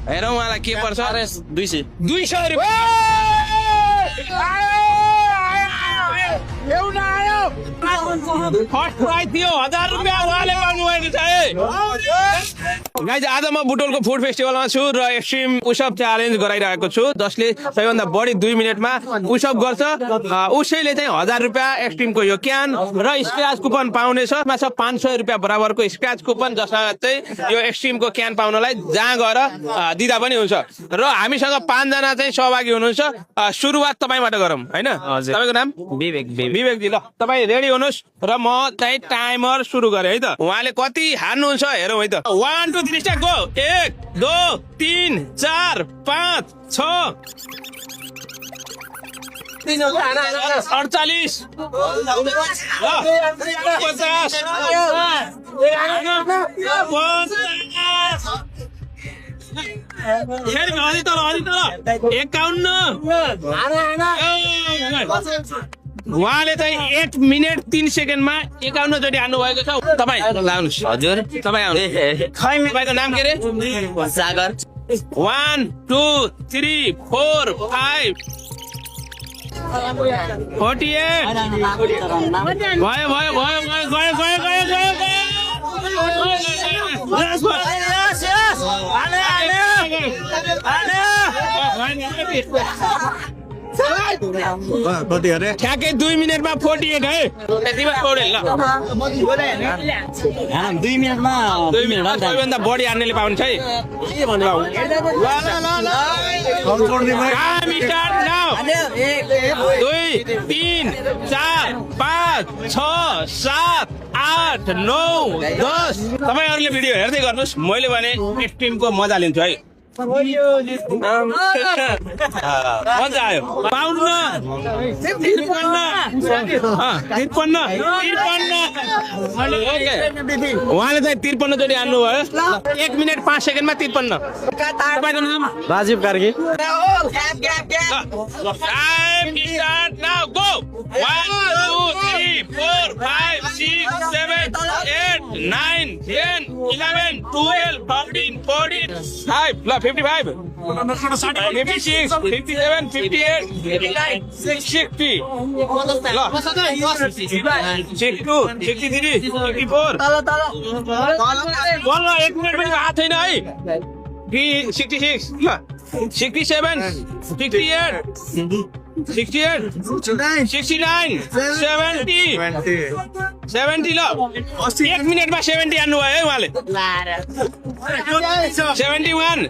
हेरौँ उहाँलाई के पर्छ 200 रुपियाँ फर्स्ट प्राइज थियो 1000 रुपियाँ उहाँले पाउनुभएको छ है गाइज। आज म बुटोलको फुड फेस्टिभलमा छु र एक्सट्रिम पुसअप च्यालेन्ज गराइरहेको छु जसले सबैभन्दा बढी 2 मिनटमा पुसअप गर्छ उसैले चाहिँ 1000 रुपियाँ एक्सट्रिमको यो क्यान र स्क्रैच कुपन पाउनेछ। 500 रुपियाँ बराबरको स्क्रैच कुपन जसमा चाहिँ यो एक्सट्रिमको क्यान पाउनलाई जहाँ गएर दिँदा पनि हुन्छ र हामीसँग 5 जना चाहिँ सहभागी हुनुहुन्छ। सुरुवात तपाईँबाट गरौँ हैन? तपाईँको नाम? विवेक जी। ल तपाईँ रेडी हुनुहोस् र म चाहिँ टाइमर सुरु गरेँ है त। उहाँले कति हार्नुहुन्छ हेरौँ है त। 1 2 3 स्टार्ट गो। 1 2 3 4 5 6 48 उहाँले चाहिँ 1 मिनट 3 सेकेन्डमा 51 चोटि हान्नु भएको छ। तपाईँ लाउनुहोस्। हजुर तपाईँ आउनु। तपाईँको नाम के अरे? सागर। 1 2 3 4 5 48 ठ्याक्कै 2 मिनटमा 48 है। दुई मिनटमा सबैभन्दा बढी हान्नेले पाउँछ है। Time start now. 2 3 4 5 6 7 8 9 10 तपाईँहरूले भिडियो हेर्दै गर्नुहोस्। मैले भने एक्सट्रिमको मजा लिन्छु है। मजा आयो। 53 उहाँले चाहिँ 53 चोटि हान्नु भयो। 1 मिनट 5 सेकेन्डमा 53। तपाईँको नाम? Rajeev Karki. Time start now go. 1 2 3 4 5 6 7 8 9 10 11 12 13 14 5 ल 55 56 57 58 59 60 ल 62 63 64 ल 1 मिनट पनि हात छैन है। 66 ल 67 68 68 69 70 ल 1 मिनटमा 70 हान्नु भयो है उहाँले। 71